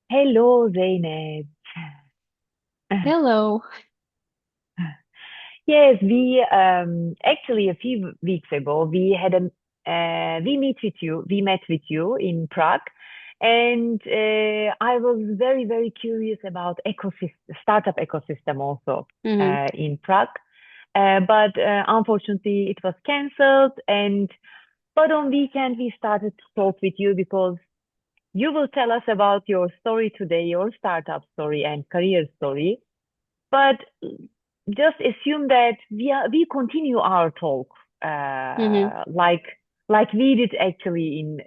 Hello, Zeynep. Hello. Yes, we actually a few weeks ago we met with you in Prague, and I was very curious about ecosystem startup ecosystem also hmm in Prague, but unfortunately it was cancelled. And but on weekend we started to talk with you because you will tell us about your story today, your startup story and career story. But just assume that we continue our talk hmm like we did actually in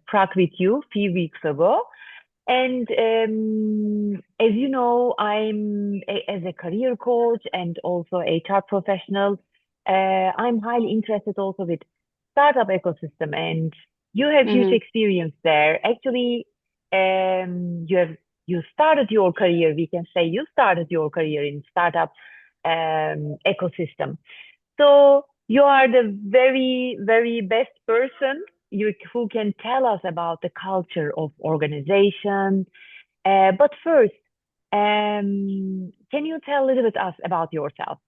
Prague with you a few weeks ago. And as you know, as a career coach and also HR professional. I'm highly interested also with startup ecosystem, and you have huge hmm experience there. Actually, you started your career. We can say you started your career in startup ecosystem. So you are the very best person who can tell us about the culture of organization. But first, can you tell a little bit us about yourself?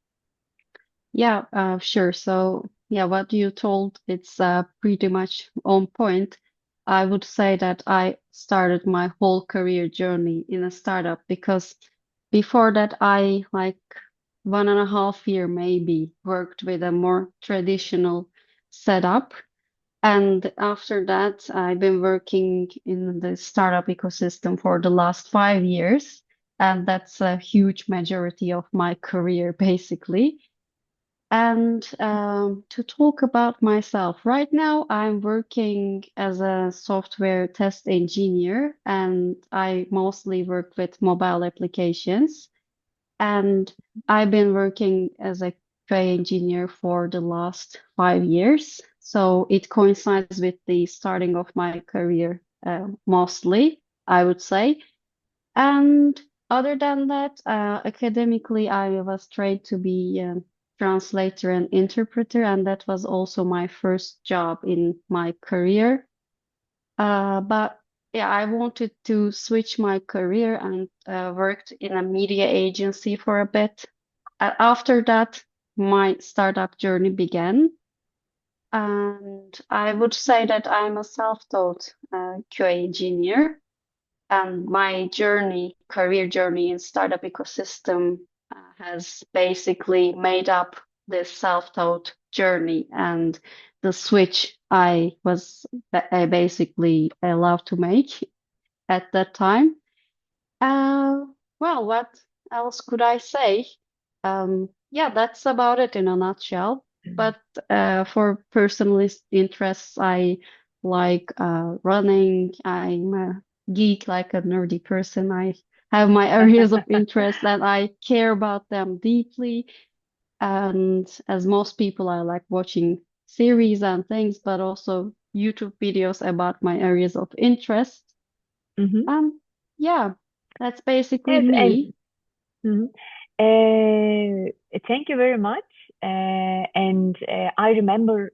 Yeah, sure. So, yeah, what you told, it's pretty much on point. I would say that I started my whole career journey in a startup because before that, I like 1.5 year maybe worked with a more traditional setup. And after that, I've been working in the startup ecosystem for the last 5 years. And that's a huge majority of my career, basically. And to talk about myself, right now I'm working as a software test engineer, and I mostly work with mobile applications. And I've been working as a QA engineer for the last 5 years. So it coincides with the starting of my career, mostly, I would say. And other than that, academically, I was trained to be a translator and interpreter, and that was also my first job in my career. But yeah, I wanted to switch my career and worked in a media agency for a bit. After that, my startup journey began. And I would say that I'm a self-taught QA engineer. And my journey, career journey in startup ecosystem has basically made up this self-taught journey and the switch I was basically allowed to make at that time. Uh, well, what else could I say? Yeah, that's about it in a nutshell. But for personal interests, I like running. I'm a geek, like a nerdy person. I have my areas of interest and I care about them deeply. And as most people, I like watching series and things, but also YouTube videos about my areas of interest. Hmm. Um, yeah, that's basically Yes, and me. mhm. Thank you very much. And I remember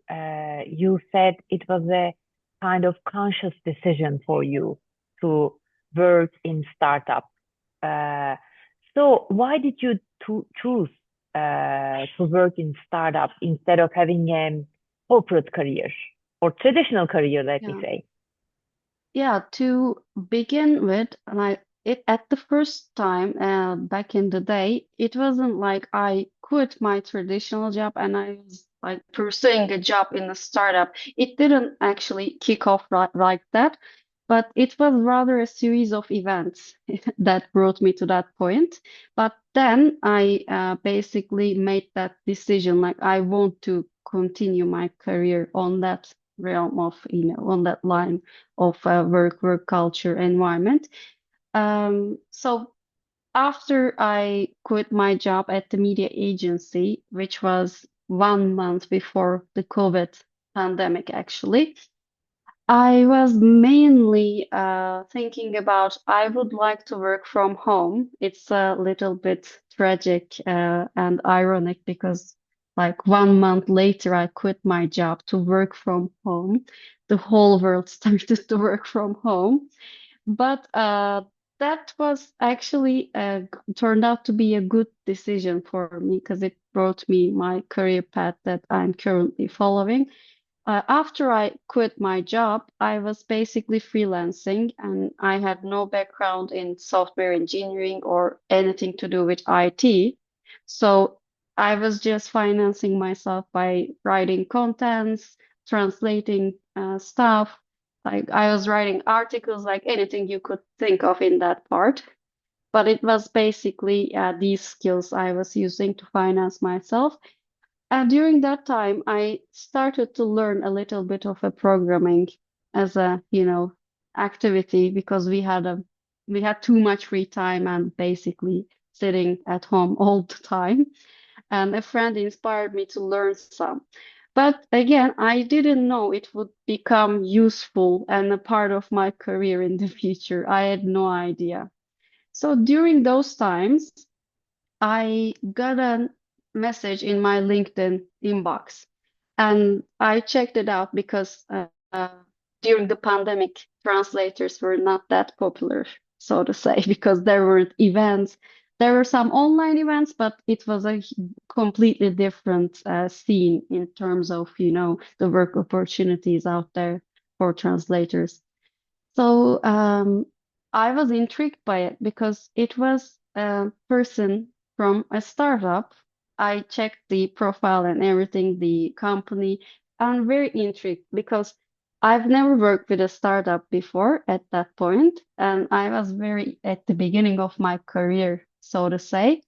you said it was a kind of conscious decision for you to work in startup. Uh, so why did you choose to work in startup instead of having a corporate career or traditional career, let me Yeah. say? Yeah, to begin with, like it at the first time, back in the day, it wasn't like I quit my traditional job and I was like pursuing a job in a startup. It didn't actually kick off like that, but it was rather a series of events that brought me to that point. But then I basically made that decision, like I want to continue my career on that realm of, on that line of work culture environment. So after I quit my job at the media agency, which was 1 month before the COVID pandemic, actually, I was mainly thinking about I would like to work from home. It's a little bit tragic and ironic because, like 1 month later, I quit my job to work from home. The whole world started to work from home. But that was actually turned out to be a good decision for me because it brought me my career path that I'm currently following. After I quit my job, I was basically freelancing and I had no background in software engineering or anything to do with IT. So I was just financing myself by writing contents, translating stuff. Like I was writing articles, like anything you could think of in that part. But it was basically these skills I was using to finance myself. And during that time, I started to learn a little bit of a programming as a, activity because we had too much free time and basically sitting at home all the time. And a friend inspired me to learn some. But again, I didn't know it would become useful and a part of my career in the future. I had no idea. So during those times, I got a message in my LinkedIn inbox and I checked it out because during the pandemic, translators were not that popular, so to say, because there weren't events. There were some online events, but it was a completely different scene in terms of, the work opportunities out there for translators. So I was intrigued by it because it was a person from a startup. I checked the profile and everything, the company. I'm very intrigued because I've never worked with a startup before at that point, and I was very at the beginning of my career, so to say.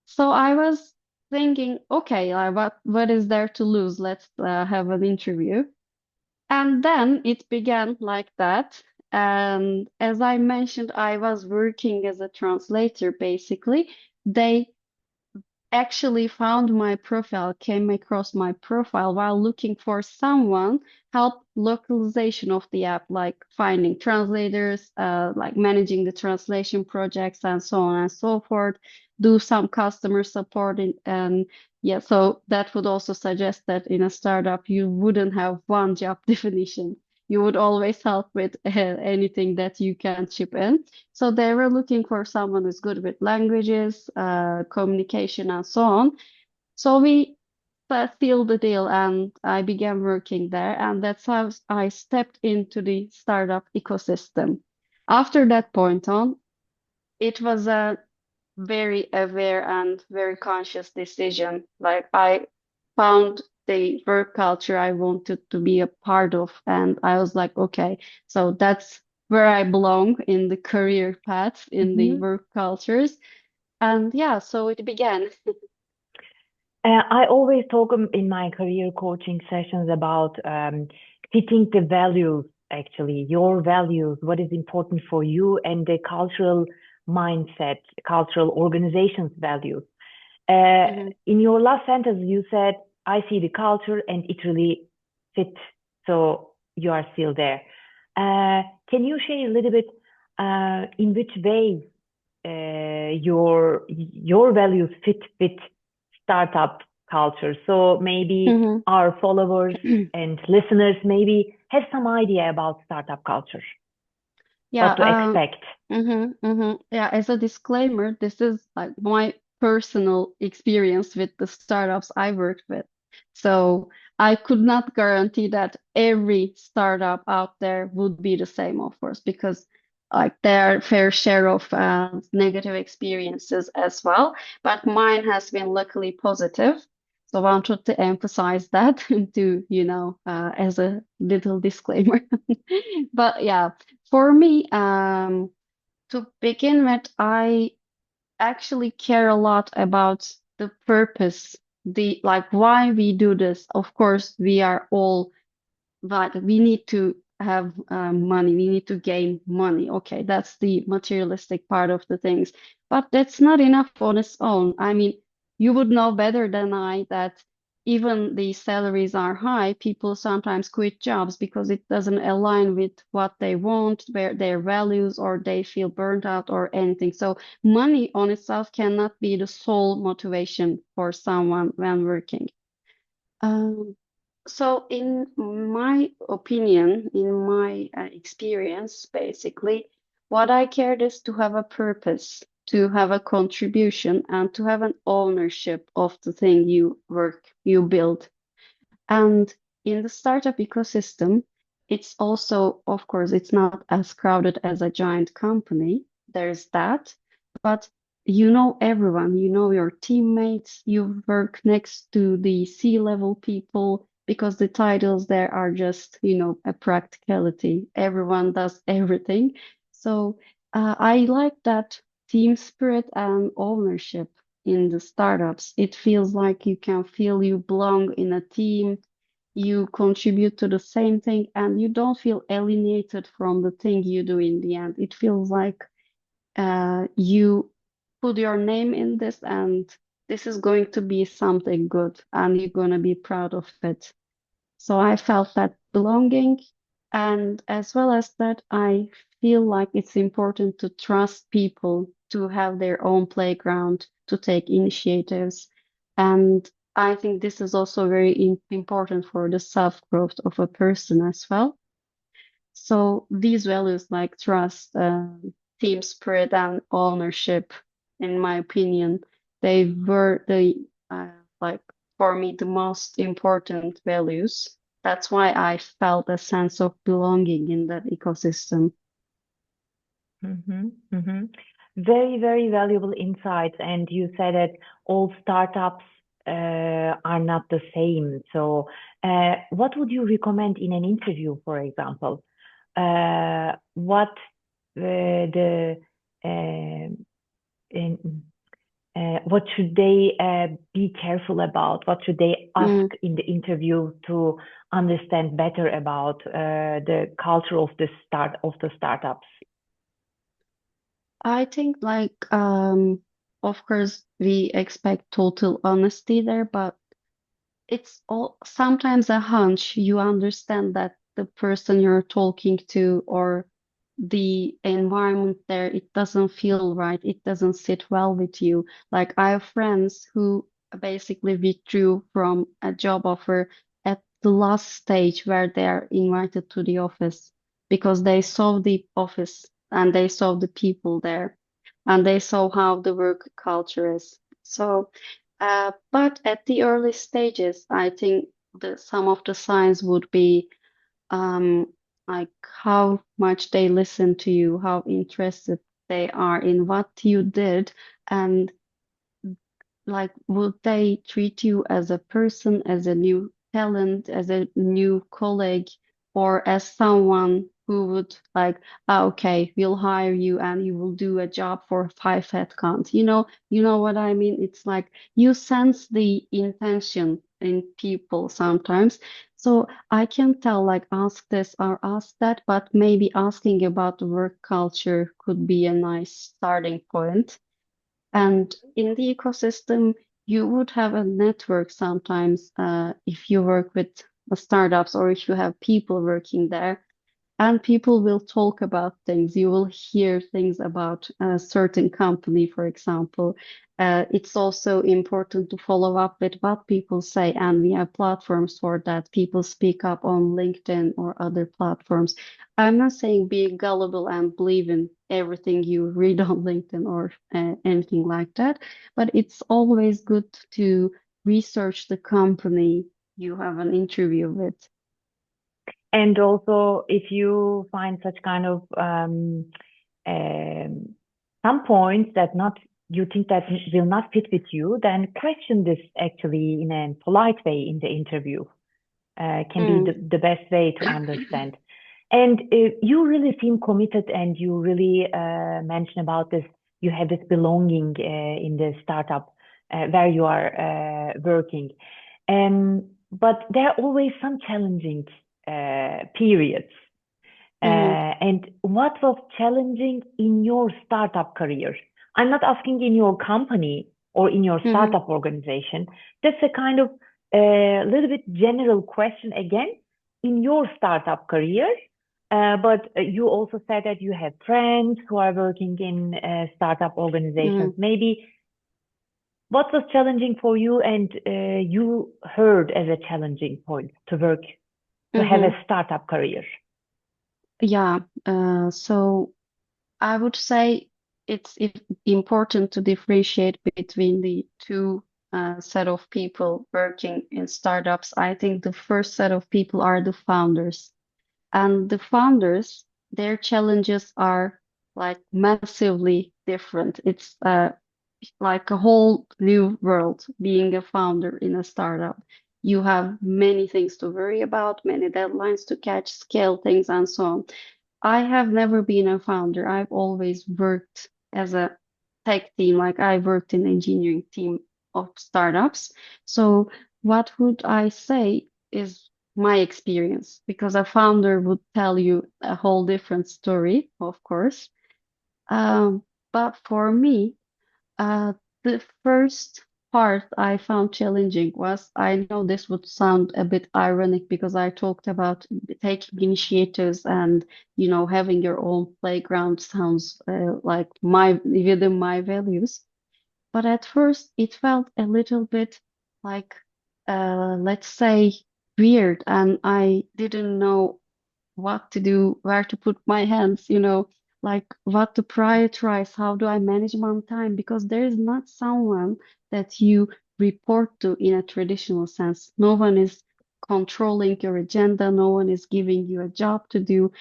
So I was thinking, okay, what is there to lose? Let's have an interview. And then it began like that. And as I mentioned, I was working as a translator basically. They actually found my profile, came across my profile while looking for someone help localization of the app, like finding translators, like managing the translation projects and so on and so forth, do some customer support and yeah, so that would also suggest that in a startup you wouldn't have one job definition. You would always help with anything that you can chip in. So they were looking for someone who's good with languages, communication, and so on. So we sealed the deal, and I began working there, and that's how I stepped into the startup ecosystem. After that point on, it was a very aware and very conscious decision. Like I found the work culture I wanted to be a part of, and I was like, okay, so that's where I belong in the career path, in the Mhm. work cultures. And yeah, so it began. I always talk in my career coaching sessions about fitting the values, actually, your values, what is important for you, and the cultural mindset, cultural organization's values. Mhm. In your last sentence, you said, I see the culture and it really fits. So you are still there. Can you share a little bit in which ways your values fit with startup culture? So maybe Mhm. our followers and listeners maybe have some idea about startup culture, Yeah, what to expect. Yeah, as a disclaimer, this is like my personal experience with the startups I worked with. So I could not guarantee that every startup out there would be the same, of course, because like there are fair share of negative experiences as well. But mine has been luckily positive. So I wanted to emphasize that to, as a little disclaimer. But yeah. For me, to begin with, I actually care a lot about the purpose, the like why we do this. Of course, we are all, but we need to have money. We need to gain money. Okay, that's the materialistic part of the things. But that's not enough on its own. I mean, you would know better than I that even the salaries are high, people sometimes quit jobs because it doesn't align with what they want, their values, or they feel burnt out or anything. So money on itself cannot be the sole motivation for someone when working. Um, so, in my opinion, in my experience, basically, What I cared is to have a purpose, to have a contribution, and to have an ownership of the thing you build. And in the startup ecosystem, it's also, of course, it's not as crowded as a giant company. There's that. But you know everyone, you know your teammates, you work next to the C-level people because the titles there are just, a practicality. Everyone does everything. So I like that team spirit and ownership in the startups. It feels like you can feel you belong in a team, you contribute to the same thing, and you don't feel alienated from the thing you do in the end. It feels like you put your name in this, and this is going to be something good, and you're going to be proud of it. So I felt that belonging, and as well as that, I feel like it's important to trust people to have their own playground, to take initiatives. And I think this is also very important for the self-growth of a person as well. So these values like trust, team spirit, and ownership, in my opinion, they were like for me the most important values. That's why I felt a sense of belonging in that ecosystem. Mm-hmm, mm-hmm. Very, very valuable insights. And you said that all startups are not the same. So, what would you recommend in an interview, for example? What the in, what should they be careful about? What should they ask Mm, in the interview to understand better about the culture of the startups? I think of course we expect total honesty there, but it's all sometimes a hunch. You understand that the person you're talking to or the environment there, it doesn't feel right. It doesn't sit well with you. Like I have friends who basically withdrew from a job offer at the last stage where they are invited to the office because they saw the office and they saw the people there and they saw how the work culture is. So but at the early stages, I think some of the signs would be um, like how much they listen to you, how interested they are in what you did, and like, would they treat you as a person, as a new talent, as a new colleague, or as someone who would like, ah, okay, we'll hire you and you will do a job for 5 headcount. You know what I mean? It's like you sense the intention in people sometimes. So I can tell, like, ask this or ask that, but maybe asking about the work culture could be a nice starting point. And in the ecosystem, you would have a network sometimes if you work with startups or if you have people working there and people will talk about things. You will hear things about a certain company, for example. It's also important to follow up with what people say, and we have platforms for that. People speak up on LinkedIn or other platforms. I'm not saying be gullible and believe in everything you read on LinkedIn or anything like that, but it's always good to research the company you have an interview with. And also, if you find such kind of um, some points that not you think that will not fit with you, then question this actually in a polite way in the interview. Can be Mm, the best way to understand. And you really seem committed, and you really mention about this. You have this belonging in the startup where you are working, but there are always some challenging periods. mhm, And what was challenging in your startup career? I'm not asking in your company or in your mhm, startup organization. That's a kind of little bit general question again in your startup career. But you also said that you have friends who are working in startup organizations. mhm, Maybe what was challenging for you and you heard as a challenging point to work, to have a mhm. startup career? Yeah, so I would say important to differentiate between the two set of people working in startups. I think the first set of people are the founders. And the founders, their challenges are like massively different. It's like a whole new world being a founder in a startup. You have many things to worry about, many deadlines to catch, scale things, and so on. I have never been a founder. I've always worked as a tech team, like I worked in engineering team of startups. So what would I say is my experience, because a founder would tell you a whole different story, of course. Um, but for me, uh, the first part I found challenging was, I know this would sound a bit ironic because I talked about taking initiatives and, having your own playground sounds like within my values. But at first, it felt a little bit like, let's say, weird, and I didn't know what to do, where to put my hands, like what to prioritize, how do I manage my time? Because there is not someone that you report to in a traditional sense. No one is controlling your agenda, no one is giving you a job to do.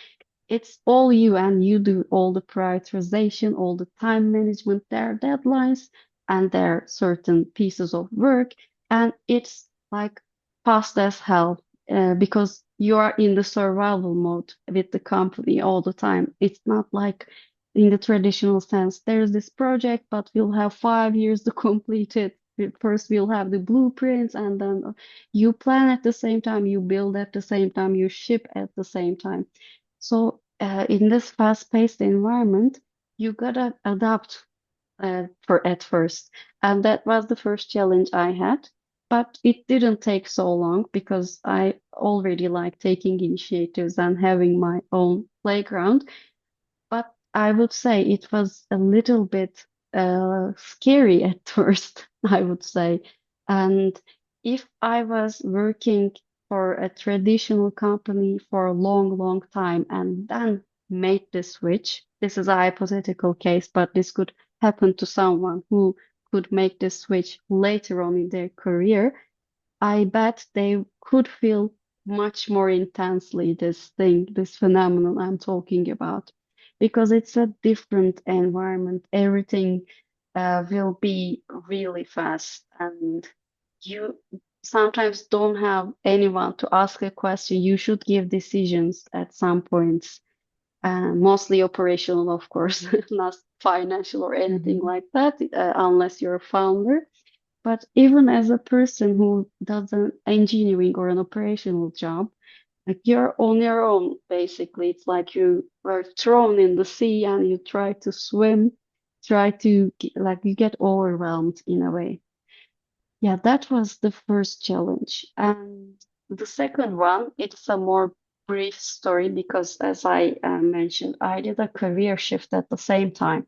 It's all you, and you do all the prioritization, all the time management. There are deadlines and there are certain pieces of work, and it's like fast as hell because you are in the survival mode with the company all the time. It's not like in the traditional sense, there's this project, but we'll have 5 years to complete it. First, we'll have the blueprints, and then you plan at the same time, you build at the same time, you ship at the same time. So, in this fast-paced environment, you gotta adapt for at first, and that was the first challenge I had. But it didn't take so long because I already like taking initiatives and having my own playground. But I would say it was a little bit scary at first, I would say. And if I was working for a traditional company for a long, long time and then made the switch, this is a hypothetical case, but this could happen to someone who could make the switch later on in their career. I bet they could feel much more intensely this thing, this phenomenon I'm talking about, because it's a different environment. Everything will be really fast, and you sometimes don't have anyone to ask a question. You should give decisions at some points, mostly operational, of course, not financial or anything Hmm. like that, unless you're a founder. But even as a person who does an engineering or an operational job, like you're on your own, basically. It's like you were thrown in the sea and you try to swim, like you get overwhelmed in a way. Yeah, that was the first challenge. And the second one, it's a more brief story because, as I mentioned, I did a career shift at the same time.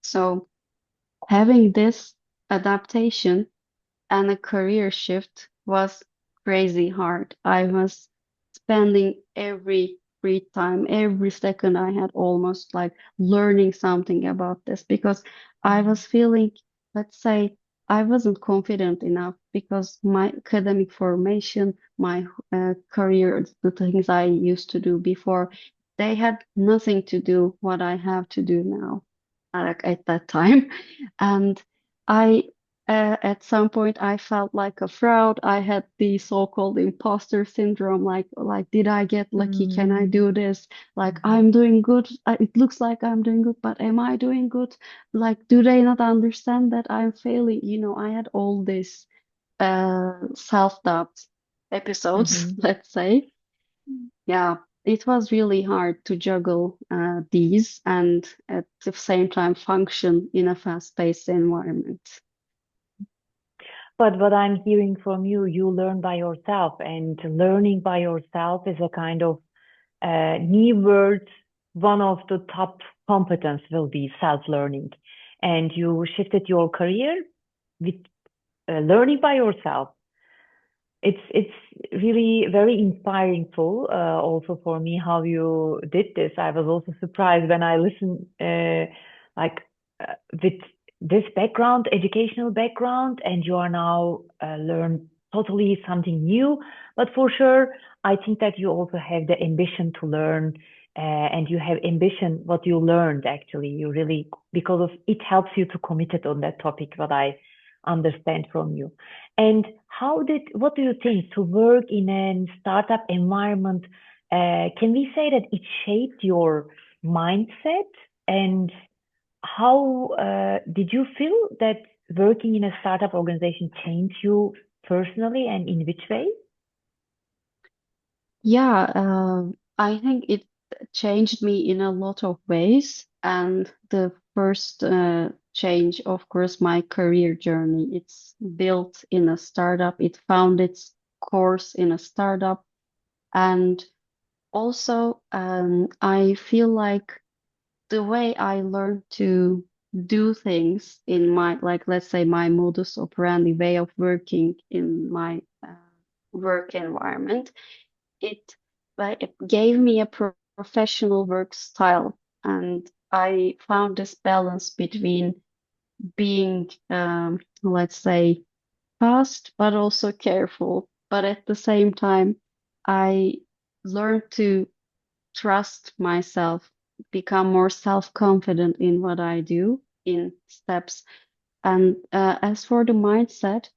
So having this adaptation and a career shift was crazy hard. I was spending every free time, every second I had almost like learning something about this because I was feeling, let's say, I wasn't confident enough because my academic formation, my career, the things I used to do before, they had nothing to do what I have to do now, like at that time. And I at some point, I felt like a fraud. I had the so-called imposter syndrome. Like, did I get lucky? Can I Hmm. do this? Like, I'm doing good. It looks like I'm doing good, but am I doing good? Like, do they not understand that I'm failing? I had all these self-doubt episodes, Hmm. let's say. Yeah, it was really hard to juggle these and at the same time function in a fast-paced environment. But what I'm hearing from you, you learn by yourself, and learning by yourself is a kind of new word. One of the top competence will be self-learning, and you shifted your career with learning by yourself. it's really very inspiring, full, also for me how you did this. I was also surprised when I listened, like with this background, educational background, and you are now learn totally something new. But for sure, I think that you also have the ambition to learn, and you have ambition what you learned actually. You really, because of it helps you to commit it on that topic. What I understand from you. And what do you think to work in a startup environment? Can we say that it shaped your mindset? And how did you feel that working in a startup organization changed you personally, and in which way? Yeah, I think it changed me in a lot of ways. And the first change, of course, my career journey. It's built in a startup. It found its course in a startup. And also, I feel like the way I learned to do things in my, like, let's say, my modus operandi way of working in my work environment, it it gave me a professional work style, and I found this balance between being, let's say, fast but also careful. But at the same time, I learned to trust myself, become more self-confident in what I do in steps. And as for the mindset,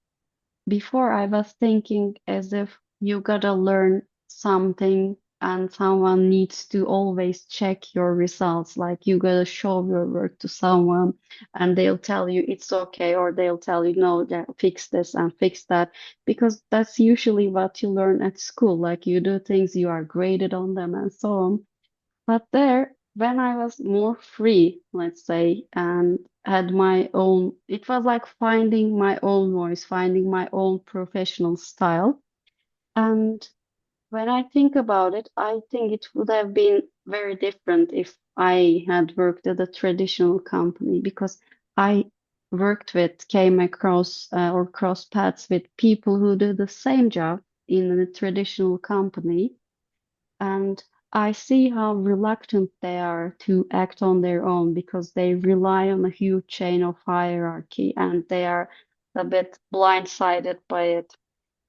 before I was thinking as if you gotta learn something and someone needs to always check your results. Like you gotta show your work to someone and they'll tell you it's okay, or they'll tell you, no, yeah, fix this and fix that. Because that's usually what you learn at school. Like you do things, you are graded on them and so on. But there, when I was more free, let's say, and had my own, it was like finding my own voice, finding my own professional style. And when I think about it, I think it would have been very different if I had worked at a traditional company, because I came across or crossed paths with people who do the same job in a traditional company, and I see how reluctant they are to act on their own because they rely on a huge chain of hierarchy and they are a bit blindsided by it.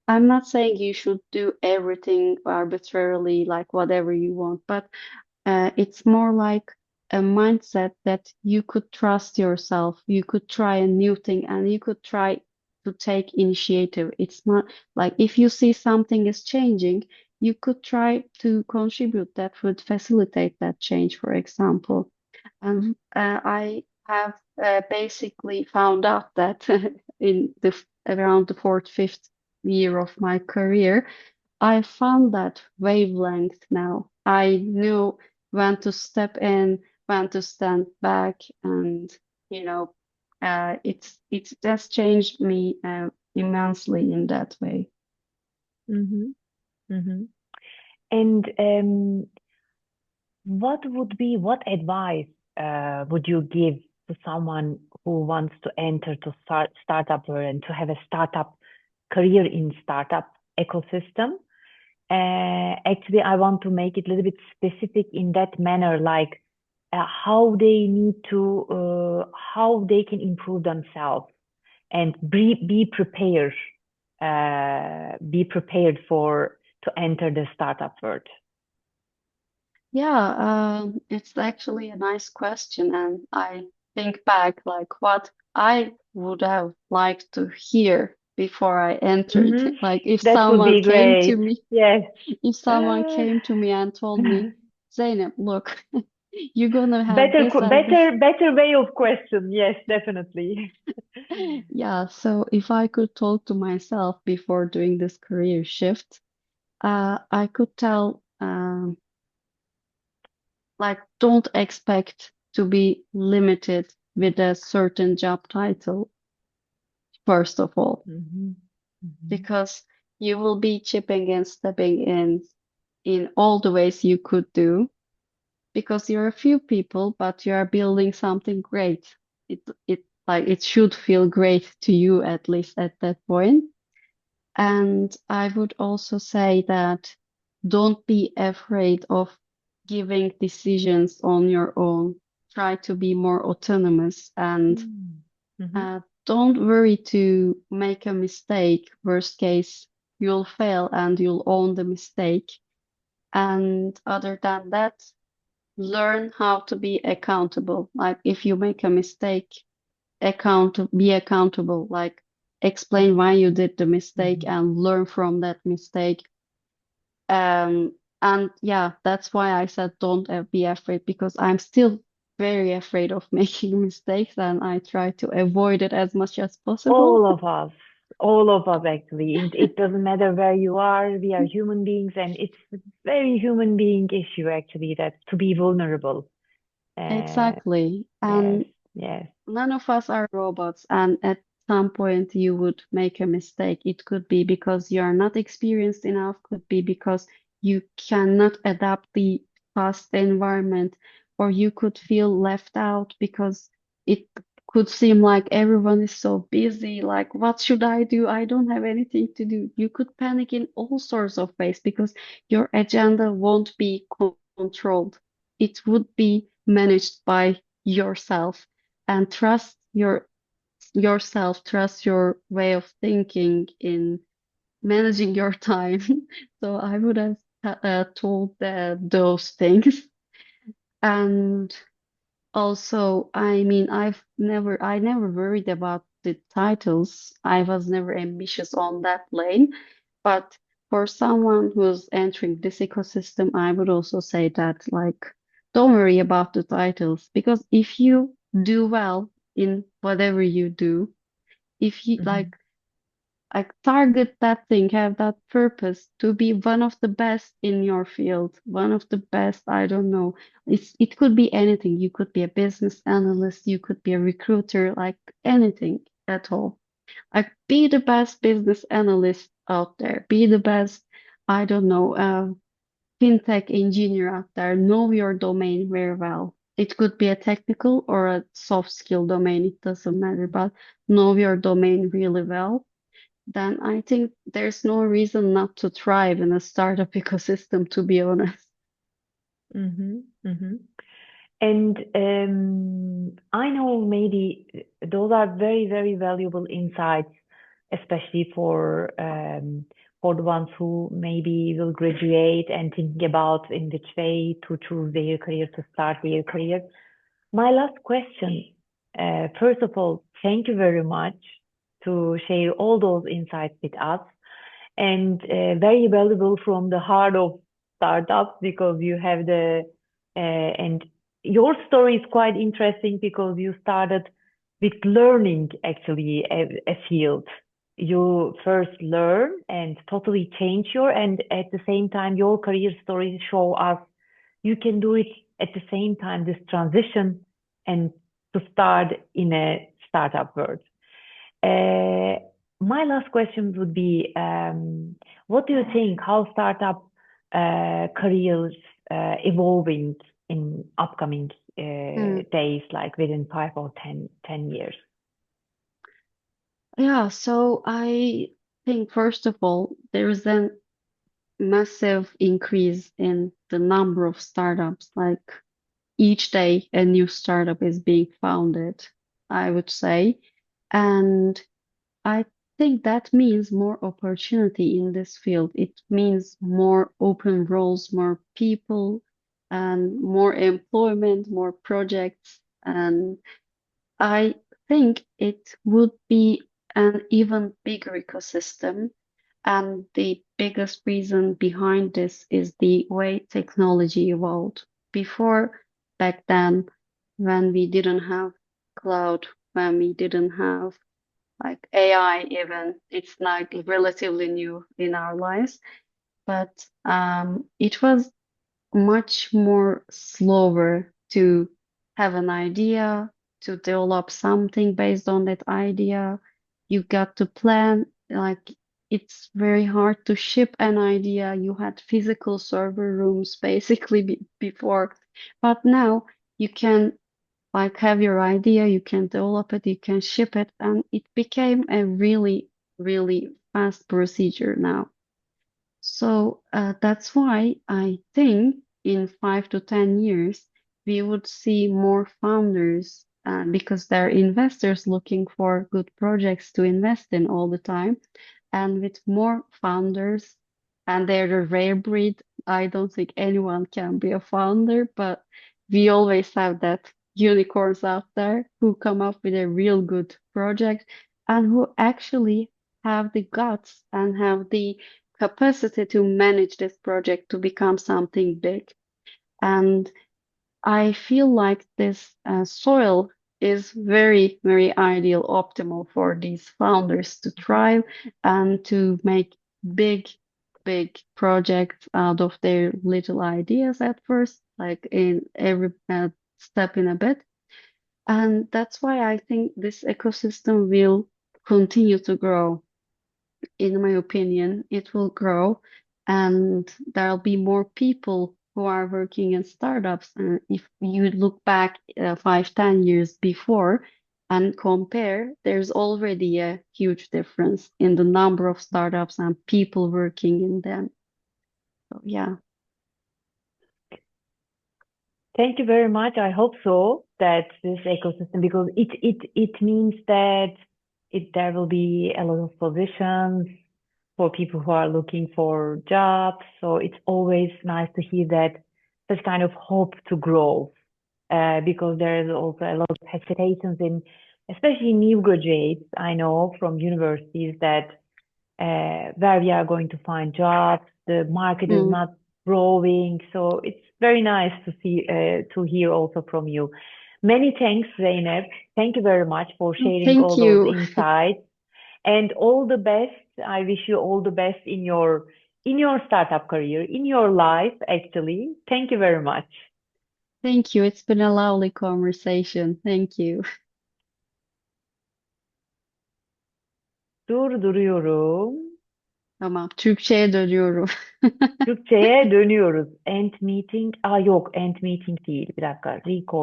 I'm not saying you should do everything arbitrarily, like whatever you want, but it's more like a mindset that you could trust yourself, you could try a new thing, and you could try to take initiative. It's not like if you see something is changing, you could try to contribute that would facilitate that change, for example. And I have basically found out that in around the fourth, fifth year of my career, I found that wavelength now. I knew when to step in, when to stand back, and you know, it's just changed me immensely in that way. Mm-hmm. Mm-hmm. And what advice would you give to someone who wants to enter to startup world and to have a startup career in startup ecosystem? Actually, I want to make it a little bit specific in that manner, like how they need to, how they can improve themselves and be prepared for to enter the startup world. Yeah, it's actually a nice question, and I think back like what I would have liked to hear before I entered. Hmm. Like if That would someone be came to great. me, Yes. if someone Uh, came to me and told me, Zeynep, look, you're gonna have this and this. better way of question. Yes, definitely. Yeah, so if I could talk to myself before doing this career shift, I could tell, like, don't expect to be limited with a certain job title, first of all, Hmm. Hmm. because you will be chipping and stepping in all the ways you could do, because you're a few people, but you are building something great. It like it should feel great to you at least at that point. And I would also say that don't be afraid of giving decisions on your own. Try to be more autonomous and Mm. Mhm. don't worry to make a mistake. Worst case, you'll fail and you'll own the mistake. And other than that, learn how to be accountable. Like if you make a mistake, be accountable. Like explain why you did the mistake Mhm. and learn from that mistake. Um, and yeah, that's why I said don't be afraid because I'm still very afraid of making mistakes and I try to avoid it as much as possible. All of us, all of us actually. It doesn't matter where you are, we are human beings, and it's a very human being issue actually that to be vulnerable. Uh, Exactly. yes, And yes. none of us are robots, and at some point you would make a mistake. It could be because you are not experienced enough, could be because you cannot adapt the fast environment, or you could feel left out because it could seem like everyone is so busy. Like, what should I do? I don't have anything to do. You could panic in all sorts of ways because your agenda won't be controlled. It would be managed by yourself and trust yourself, trust your way of thinking in managing your time. So I would have told those things. And also, I mean, I never worried about the titles. I was never ambitious on that lane. But for someone who's entering this ecosystem, I would also say that, like, don't worry about the titles because if you do well in whatever you do, if you Mhm. like target that thing, have that purpose to be one of the best in your field, one of the best, I don't know. It could be anything. You could be a business analyst, you could be a recruiter, like anything at all. Like be the best business analyst out there. Be the best, I don't know, fintech engineer out there. Know your domain very well. It could be a technical or a soft skill domain, it doesn't matter, but know your domain really well. Then I think there's no reason not to thrive in a startup ecosystem, to be honest. Mhm. Mhm. And I know maybe those are very, very valuable insights, especially for the ones who maybe will graduate and thinking about in which way to choose their career, to start their career. My last question, first of all, thank you very much to share all those insights with us and very valuable from the heart of startups because you have and your story is quite interesting because you started with learning actually a field. You first learn and totally change and at the same time your career story show us you can do it at the same time this transition and to start in a startup world. Uh, my last question would be, what do you think how startup careers evolving in upcoming Hmm. days, like within 5 or 10 years? Yeah, so I think first of all, there is a massive increase in the number of startups. Like each day, a new startup is being founded, I would say. And I think that means more opportunity in this field. It means more open roles, more people, and more employment, more projects. And I think it would be an even bigger ecosystem. And the biggest reason behind this is the way technology evolved. Before, back then, when we didn't have cloud, when we didn't have like AI even, it's like relatively new in our lives, but it was much more slower to have an idea, to develop something based on that idea. You got to plan, like it's very hard to ship an idea. You had physical server rooms basically before, but now you can like have your idea, you can develop it, you can ship it, and it became a really, really fast procedure now. So that's why I think in 5 to 10 years, we would see more founders because there are investors looking for good projects to invest in all the time. And with more founders, and they're a rare breed, I don't think anyone can be a founder, but we always have that unicorns out there who come up with a real good project and who actually have the guts and have the capacity to manage this project to become something big. And I feel like this soil is very, very ideal, optimal for these founders to thrive and to make big, big projects out of their little ideas at first, like in every step in a bit. And that's why I think this ecosystem will continue to grow. In my opinion, it will grow and there'll be more people who are working in startups. And if you look back 5, 10 years before and compare, there's already a huge difference in the number of startups and people working in them. So, yeah. Thank you very much. I hope so that this ecosystem, because it means that there will be a lot of positions for people who are looking for jobs. So it's always nice to hear that such kind of hope to grow, because there is also a lot of hesitations in, especially new graduates. I know from universities that where we are going to find jobs. The market is Mm. not growing, so it's very nice to see to hear also from you. Many thanks, Zeynep. Thank you very much for sharing Thank all those you. insights and all the best. I wish you all the best in your startup career, in your life, actually. Thank you very much. Thank you. It's been a lovely conversation. Thank you. Durduruyorum. Tamam, Türkçe'ye dönüyorum. Türkçe'ye dönüyoruz. End meeting. Aa yok, end meeting değil. Bir dakika. Record.